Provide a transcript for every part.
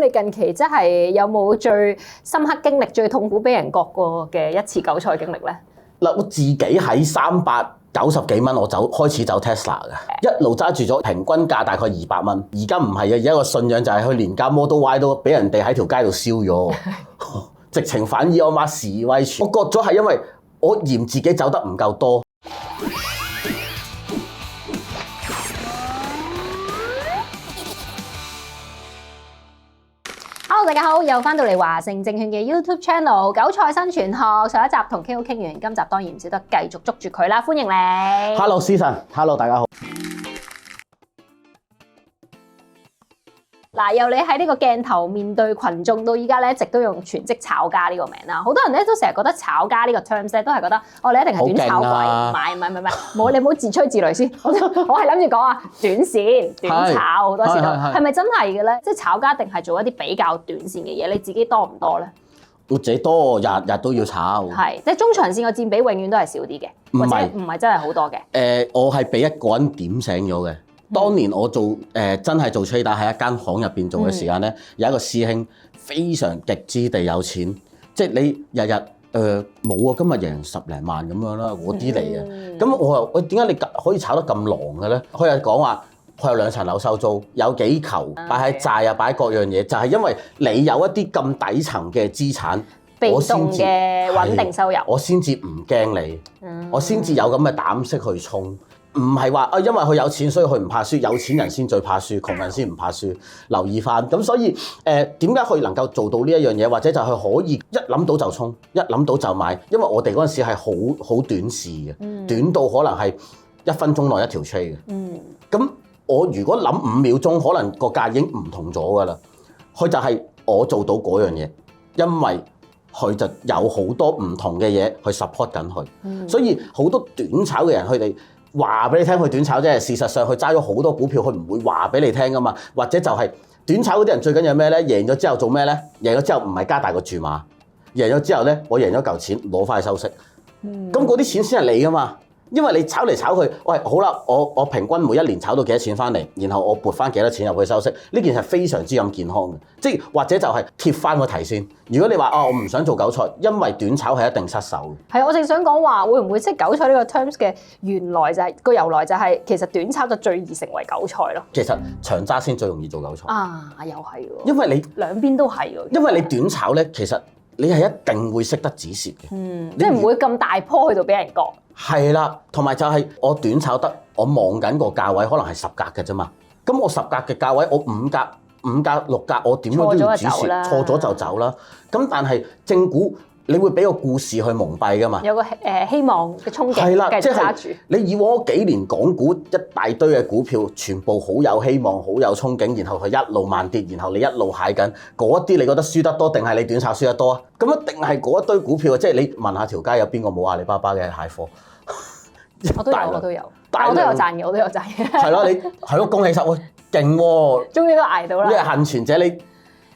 你近期真係有冇最深刻經歷、最痛苦俾人割過嘅一次韭菜經歷咧？嗱，我自己喺390幾蚊，我開始走 Tesla 嘅，一路揸住咗，平均價大概200蚊。而家唔係啊，而家個信仰就係佢連架 Model Y 都俾人哋喺條街度燒咗，直情反伊安馬示威。我割咗係因為我嫌自己走得唔夠多。Hello， 大家好，又翻到嚟華盛證券嘅 YouTube Channel《韭菜生存學》。上一集同 KO 傾完，今集當然唔少得繼續捉住佢啦，歡迎你。Hello， 思晨 ，Hello， 大家好。嗱，由你喺呢個鏡頭面對群眾到依家咧，一直都用全職炒家呢個名啦。好多人咧都成日覺得炒家呢個 terms 咧，都係覺得你一定係短炒鬼，唔係，冇你唔好自吹自擂先。我係諗住講啊，短線、短炒好多時都係咪真係嘅咧？即係炒家定係做一啲比較短線嘅嘢？你自己多唔多咧？我自己多，日日都要炒。係，即係中長線個佔比永遠都係少啲嘅，或者唔係真係好多嘅。我係俾一個人點醒咗嘅。當年我做真係做 trader 喺一間行入邊做嘅時間咧，有一個師兄非常極之地有錢，即係你日日冇啊，今日贏10零萬咁樣啦，嗰啲嚟嘅。咁我話喂，點解你可以炒得咁狼嘅咧？佢又講話佢有2層樓收租，有幾球擺喺債啊，擺各樣嘢，就係因為你有一啲咁底層嘅資產，被動嘅穩定收入，我先至唔驚你，我先至有咁嘅膽識去衝。唔係話因為佢有錢所以佢唔怕輸，有錢人先最怕輸，窮人先唔怕輸。留意翻咁，所以點解佢能夠做到呢一樣嘢，或者就係佢可以一諗到就衝，一諗到就買，因為我哋嗰陣時係好短視嘅，短到可能係1分鐘內一條 trade 嘅。咁我如果諗5秒鐘，可能個價已經唔同咗㗎啦。佢就係我做到嗰樣嘢，因為佢就有好多唔同嘅嘢去 support 緊佢，所以好多短炒嘅人佢哋話俾你聽佢短炒啫，事實上佢揸咗好多股票，佢唔會話俾你聽噶嘛。或者就係短炒嗰啲人最緊要咩咧？贏咗之後做咩咧？贏咗之後唔係加大個注碼，贏咗之後咧，我贏咗嚿錢攞翻去收息，咁嗰啲錢先係你噶嘛。因為你炒嚟炒去，喂好啦，我平均每1年炒到幾多錢翻嚟，然後我撥翻幾多錢入去收息，呢件係非常之咁健康嘅。即係或者就係貼翻個題先。如果你話我唔想做韭菜，因為短炒係一定失手嘅。係，我正想講話會唔會即係韭菜呢個 terms 嘅原來就係個由來就係其實短炒就最易成為韭菜咯。其實長揸先最容易做韭菜。啊，又係喎。因為你兩邊都係喎。因為你短炒咧，其實你係一定會識得止蝕嘅。即係唔會咁大波去到俾人割。係啦，同埋就係我短炒得，我望緊個價位可能係10格嘅啫嘛。咁我10格嘅價位，我5格、6格，我點樣都要止蝕，錯咗就走啦。咁但係正股，你會俾個故事去蒙蔽噶嘛？有個希望嘅憧憬，係啦，繼續揸住。你以往嗰幾年港股一大堆嘅股票，全部好有希望、好有憧憬，然後佢一路慢跌，然後你一路蟹緊嗰啲，你覺得輸得多定係你短炒輸得多啊？咁一定係嗰一堆股票，即係你問下條街有邊個冇阿里巴巴嘅蟹貨？我都有，我都有賺嘅，我都有賺嘅。係咯，你係咯，恭喜晒喎，勁喎！終於都捱到啦！你係幸存者，你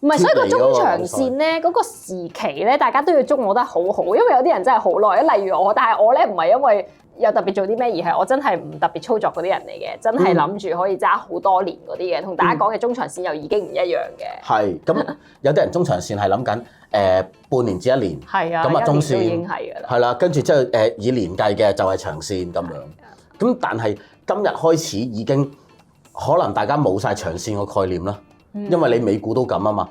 唔係，所以個中長線咧，嗰個時期咧，大家都要捉摸得好好，因為有啲人真係好耐。例如我，但係我咧唔係因為有特別做啲咩，而係我真係唔特別操作嗰啲人嚟嘅，真係諗住可以揸好多年嗰啲嘅。同大家講嘅中長線又已經唔一樣嘅。係咁，有啲人中長線係諗緊半年至1年，係啊，咁啊中線已經係㗎啦。係啦，跟住之後以年計嘅就係長線咁樣。咁但係今日開始已經可能大家冇晒長線個概念啦，因為你美股都咁啊嘛。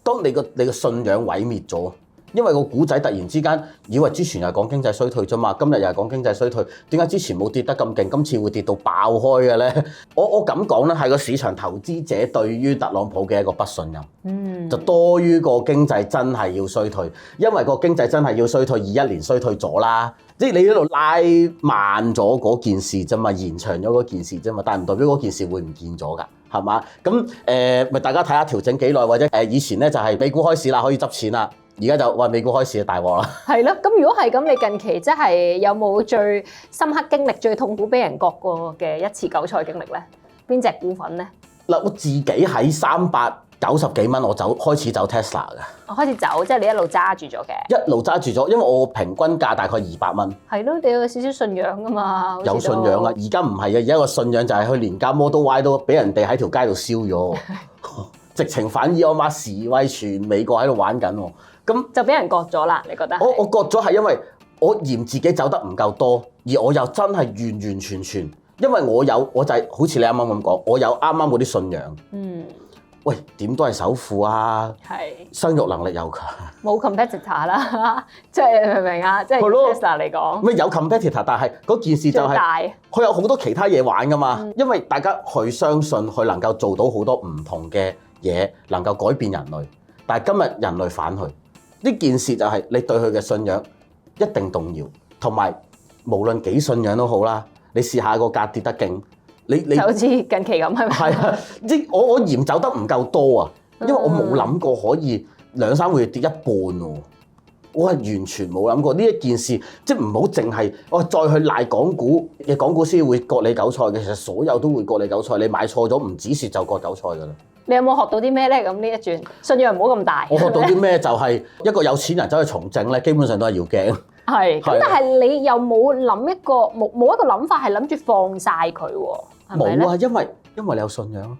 當你個信仰毀滅咗，因為個股仔突然之間以為之前又係講經濟衰退啫嘛，今日又係講經濟衰退，點解之前冇跌得咁勁，今次會跌到爆開嘅咧？我咁講咧，係個市場投資者對於特朗普嘅一個不信任，就多於個經濟真係要衰退，因為個經濟真係要衰退，21年衰退咗啦。即係你喺度拉慢咗嗰件事啫嘛，延長咗嗰件事啫嘛，但係唔代表嗰件事會唔見咗㗎，係嘛？咁咪大家睇下調整幾耐，或者以前咧就係美股開市啦，可以執錢啦，而家就喂美股開市大鑊啦。係咯，咁如果係咁，你近期真係有冇最深刻經歷、最痛苦俾人割過嘅一次韭菜經歷咧？邊隻股份咧？嗱，我自己喺390幾蚊，我開始走 Tesla 嘅。我開始走，即係你一路揸住咗嘅。一路揸住咗，因為我平均價大概200蚊。係咯，你有少少信仰㗎嘛？有信仰啊！而家唔係嘅，而家個信仰就係佢連架 Model Y 都俾人哋喺條街度燒咗，直情反伊奧馬示威，全美國喺度玩緊喎。咁就俾人割咗啦，你覺得？我割咗係因為我嫌自己走得唔夠多，而我又真係完完全全，因為我就係好似你啱啱咁講，我有啱啱嗰啲信仰。喂，點都係首富啊，生育能力又強，冇 competitor 啦，即係明唔明啊？即係 Tesla 嚟講，咩有 competitor， 但係嗰件事就係佢有好多其他嘢玩噶嘛，因為大家佢相信佢能夠做到好多唔同嘅嘢，能夠改變人類。但係今日人類反佢，呢件事就係你對佢嘅信仰一定動搖，同埋無論幾信仰都好啦，你試下個價跌得勁。你就好似近期咁係咪？係啊，即我嫌走得唔夠多啊，因為我冇諗過可以2-3個月跌一半喎，我係完全冇諗過呢一件事，即唔好淨係我再去賴港股嘅港股先會割你韭菜嘅，其實所有都會割你韭菜，你買錯咗唔止蝕就割韭菜㗎啦。你有冇學到啲咩咧？咁呢一轉信仰唔好咁大。我學到啲咩就係一個有錢人走去從政咧，基本上都係要驚。係，咁但係你又冇諗一個冇一個諗法係諗住放晒佢喎？冇啊，因為你有信仰。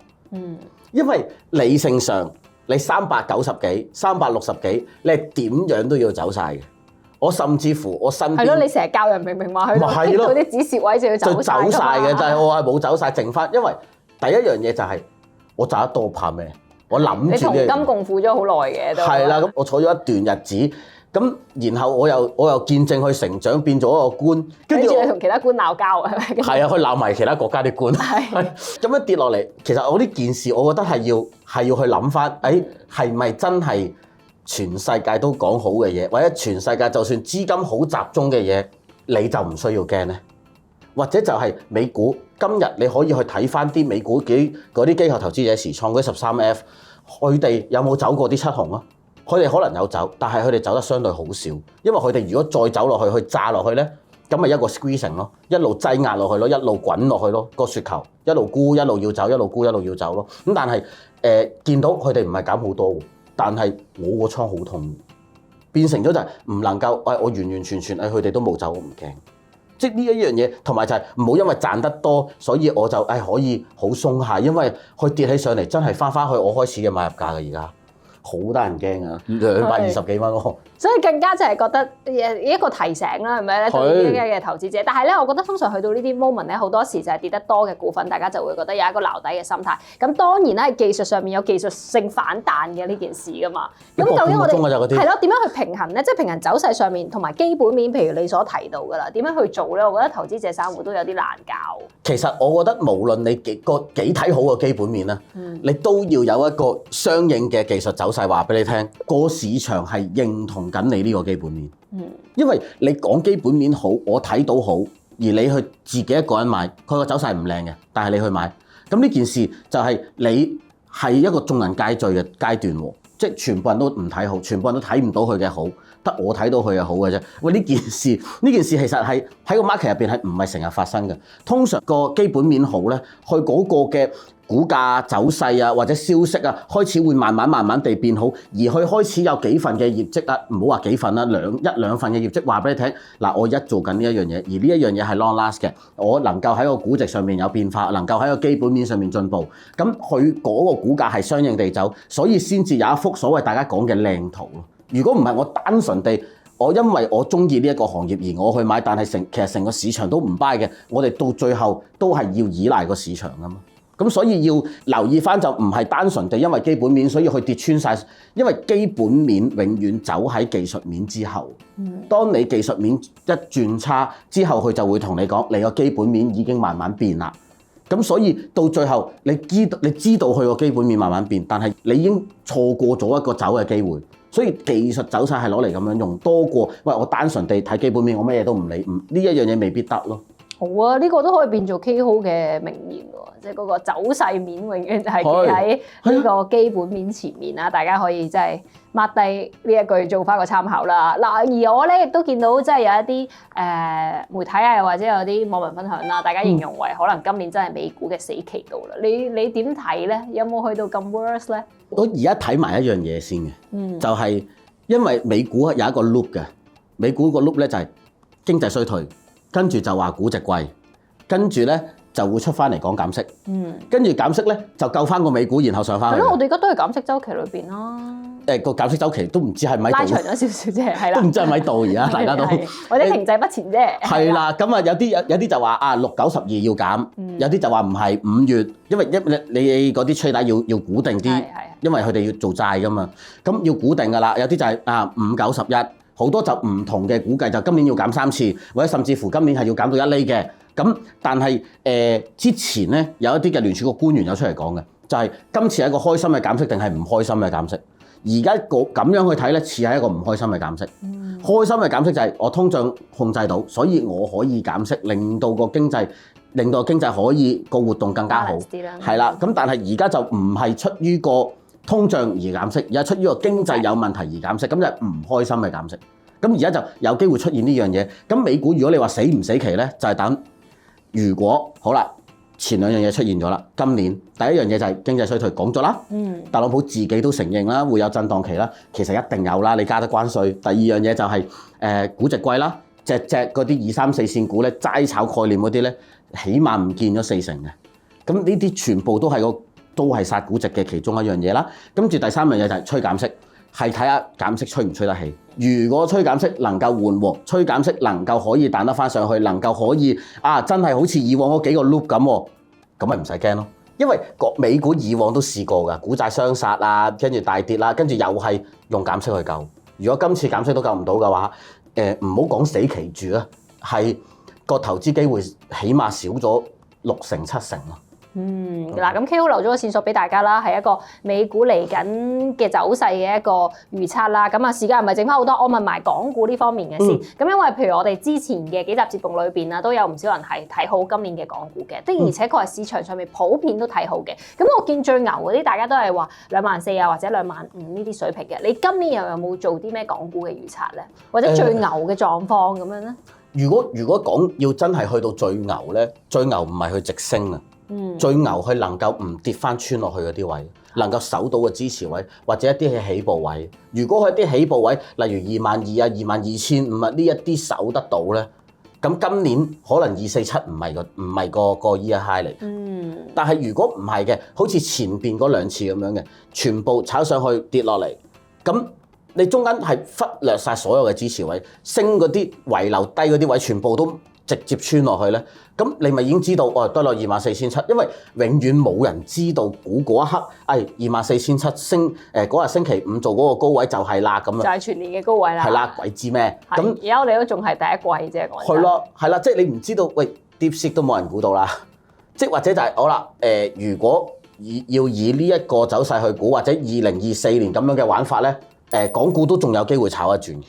因為理性上你390幾、360幾，你係點樣都要走晒嘅。我甚至乎我身邊係咯，你成日教人明話去到啲止蝕位就要走晒嘅，但係我係冇走晒，剩翻。因為第一樣嘢就係我賺得多怕咩？我諗住你同金共苦咗好耐嘅都係啦，咁我坐咗一段日子。咁然後我又見證佢成長變咗一個官，跟住你同其他官鬧交係咪？係啊，佢鬧埋其他國家啲官。係咁樣跌落嚟，其實我呢件事，我覺得係要去諗翻，係咪真係全世界都講好嘅嘢，或者全世界就算資金好集中嘅嘢，你就唔需要驚呢？或者就係美股，今日你可以去睇翻啲美股嗰啲機構投資者持倉嗰啲13F，佢哋有冇走過啲七紅啊？佢哋可能有走，但係佢哋走得相對好少，因為佢哋如果再走落去炸落去咧，咁咪一個 squeezing 咯，一路擠壓落去咯，一路滾落去咯，個雪球一路沽一路要走，一路沽一路要走咯。咁但係見到佢哋唔係減好多，但係我個倉好痛，變成咗就係唔能夠我完完全全佢哋都冇走，我唔驚。即係呢一樣嘢，同埋就係唔好因為賺得多，所以我就可以好鬆懈，因為佢跌起上嚟真係翻去我開始嘅買入價嘅而家。好得人驚啊！220幾蚊喎，所以更加就係覺得一個提醒啦，係咪咧？對呢啲嘅投資者，但係咧，我覺得通常去到呢啲 moment 咧，好多時就係跌得多嘅股份，大家就會覺得有一個撈底嘅心態。咁當然啦，技術上面有技術性反彈嘅呢件事噶嘛。咁究竟我哋係咯點樣去平衡咧？即係平衡走勢上面同埋基本面，譬如你所提到噶啦，點樣去做咧？我覺得投資者散戶都有啲難搞。其實我覺得無論你幾睇好個基本面啦，你都要有一個相應嘅技術走勢話俾你聽，個市場係認同緊你呢個基本面。因為你講基本面好，我睇到好，而你去自己一個人買，佢個走勢唔靚嘅，但係你去買，咁呢件事就係你係一個眾人皆醉嘅階段喎，即係全部人都唔睇好，全部人都睇唔到佢嘅好，得我睇到佢嘅好嘅啫。喂，呢件事其實係喺個 market 入邊係唔係成日發生嘅？通常個基本面好咧，佢嗰個嘅股價走勢啊，或者消息啊，開始會慢慢地變好，而佢開始有幾份嘅業績啊，唔好話幾份啦，一兩份嘅業績話俾你聽。嗱，我而家做緊呢一樣嘢，而呢一樣嘢係 long last 嘅，我能夠喺個估值上面有變化，能夠喺個基本面上面進步，咁佢嗰個股價係相應地走，所以先至有一幅所謂大家講嘅靚圖咯。如果唔係我單純地，我因為我中意呢一個行業而我去買，但係其實成個市場都唔 buy 嘅，我哋到最後都係要依賴個市場㗎嘛。咁所以要留意翻就唔係單純地因為基本面所以去跌穿晒，因為基本面永遠走喺技術面之後。當你技術面一轉差之後，佢就會同你講你個基本面已經慢慢變啦。咁所以到最後你知道佢個基本面慢慢變，但係你已經錯過咗一個走嘅機會。所以技術走勢係攞嚟咁樣用，多過喂我單純地睇基本面，我乜嘢都唔理，呢一樣嘢未必得咯。好啊，呢個都可以變做 KO 嘅名言喎，即係嗰個走勢面永遠就係企喺呢個基本面前面啦。大家可以即係抹低呢一句做翻個參考啦。嗱，而我咧亦都見到即係有一啲媒體啊，或者有啲網民分享啦，大家形容為可能今年真係美股嘅死期到啦。你點睇咧？有冇去到咁 worse 咧？我而家睇埋一樣嘢先嘅，就係因為美股有一個 loop 嘅，美股個 loop 咧就係經濟衰退。跟住就話估值貴，跟住咧就會出翻嚟講減息。跟住減息咧就救翻個美股，然後上翻去。係咯，我哋而家都係減息週期裏邊啦。個減息週期都唔知係咪拉長咗少少啫，係啦。都唔知係咪到而家大家都或者停滯不前啫。係啦，咁啊有啲就話6、9、12要減，有啲就話唔係5月，因為你嗰啲吹帶要估定啲，因為佢哋要做債噶嘛，咁要估定噶啦。有啲就係5、9、11，好多就唔同嘅估計，就今年要減3次，或者甚至乎今年係要減到1厘嘅。咁但係之前咧有一啲嘅聯儲局官員有出嚟講嘅，就係今次係一個開心嘅減息定係唔開心嘅減息？而家咁樣去睇咧，似係一個唔開心嘅減息。開心嘅減息就係我通脹控制到，所以我可以減息，令到個經濟可以個活動更加好。係啦，咁但係而家就唔係出於個通脹而減息，而係出於個經濟有問題而減息，咁就係唔開心嘅減息。咁而家就有機會出現呢樣嘢。咁美股如果你話死唔死期咧，就係等如果好啦。前兩樣嘢出現咗啦，今年第一樣嘢就係經濟衰退講咗啦，特朗普自己都承認啦，會有震盪期啦，其實一定有啦，你加得關稅。第二樣嘢就係估值貴啦，隻嗰啲2、3、4線股咧，齋炒概念嗰啲咧，起碼唔見咗40%嘅，咁呢啲全部都係殺估值嘅其中一樣嘢啦。跟住第三樣嘢就係吹減息，係睇下減息吹唔吹得起。如果吹減息能夠緩和，吹減息能夠可以彈得翻上去，能夠可以真係好似以往嗰幾個 loop 咁，咁咪唔使驚咯。因為美股以往都試過㗎，股債雙殺啊，跟住大跌啦，跟住又係用減息去救。如果今次減息都救唔到嘅話，唔好講死期住啊，係個投資機會起碼少咗6成7成咯。嗱，咁 KO 留咗個線索俾大家啦，係一個美股嚟緊嘅走勢嘅一個預測啦。咁時間唔係剩翻好多，我問埋港股呢方面嘅先。咁因為譬如我哋之前嘅幾集節目裏邊都有唔少人係睇好今年嘅港股嘅，的而且確係市場上面普遍都睇好嘅。咁我見最牛嗰啲，大家都係話24,000或者25,000呢啲水平嘅。你今年又有冇做啲咩港股嘅預測咧？或者最牛嘅狀況咁樣咧？如果講要真係去到最牛咧，最牛唔係去直升啊！最牛佢能夠唔跌翻穿落去嗰啲位，能夠守到個支持位，或者一啲係起步位。如果佢啲起步位，例如22,000 22,500呢一啲守得到咧，咁今年可能247唔係個 year high 嚟。但係如果唔係嘅，好似前邊嗰2次咁樣嘅，全部炒上去跌落嚟，咁你中間係忽略晒所有嘅支持位，升嗰啲遺留低嗰啲位，全部都直接穿落去咧，咁你咪已經知道，得落24,700，因為永遠冇人知道估嗰一刻，24,700升，嗰日星期五做嗰個高位就係啦，咁樣就係全年嘅高位啦。係啦，鬼知咩？咁而家我哋都仲係第一季啫，講真。係啦，即係你唔知道，喂，DeepSeek都冇人估到啦，即係或者就係好啦，如果要以呢一個走勢去估，或者2024年咁樣嘅玩法咧，港股都仲有機會炒一轉。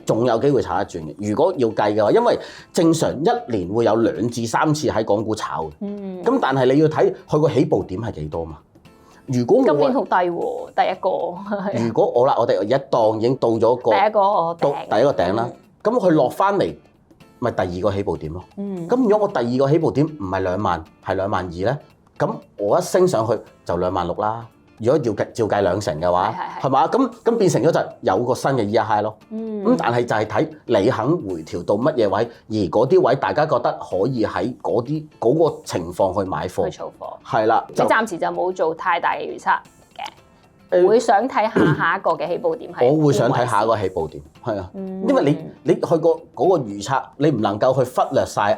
仲有機會炒一轉嘅。如果要計嘅話，因為正常一年會有2至3次喺港股炒嘅。咁但係你要睇佢個起步點係幾多嘛？如果今年好低喎，第一個。如果我哋一檔已經到咗第一個頂啦，咁佢落翻嚟，咪第二個起步點咯。咁如果我第二個起步點唔係2萬，係22,000咧，咁我一升上去就26,000啦。如果照計2成嘅話，係嘛？咁變成咗就有個新嘅 year high 咯。咁但係就係睇你肯回調到乜嘢位，而嗰啲位大家覺得可以喺嗰個情況去買貨。去儲貨。係啦。你暫時就冇做太大嘅預測嘅，會想睇下一個嘅起步點係。我會想睇下一個起步點，係啊。因為你去過嗰個預測，你唔能夠去忽略晒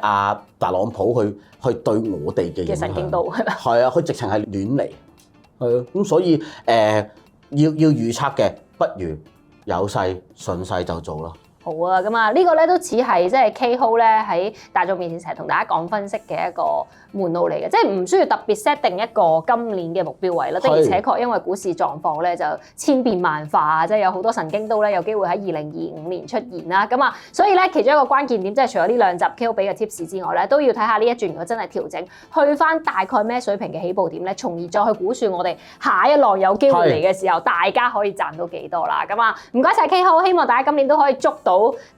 特朗普去對我哋嘅影響。嘅神經刀係咪？係啊，佢直情係亂嚟。係啊，咁所以要預測嘅，不如有勢順勢就做咯。好啊，咁呢個咧都似係即係 KHO 咧喺大眾面前成日同大家講分析嘅一個門路嚟嘅，即係唔需要特別 set 定一個今年嘅目標位啦。的而且確，因為股市狀況咧就千變萬化，即係有好多神經刀咧有機會喺2025年出現啦。咁所以咧其中一個關鍵點，即係除咗呢2集 KHO 俾嘅 tips 之外咧，都要睇下呢一轉如果真係調整，去翻大概咩水平嘅起步點咧，從而再去估算我哋下一浪有機會嚟嘅時候，大家可以賺到幾多啦。咁唔該晒 KHO，希望大家今年都可以捉到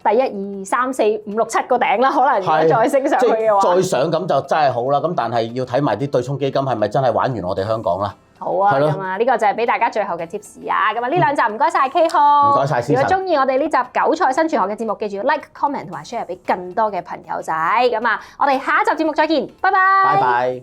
第1、2、3、4、5、6、7個頂啦。可能如果再升上去嘅話，再上咁就真係好啦。咁但係要睇埋啲對沖基金係咪真係玩完我哋香港啦？好啊，咁啊，呢個就係俾大家最後嘅 tips 啊。咁啊，呢兩集唔該晒 K 號，唔該晒思晨。如果中意我哋呢集韭菜生存學嘅節目，記住 like、comment 同埋 share 俾更多嘅朋友仔。咁啊，我哋下一集節目再見，拜拜。拜拜。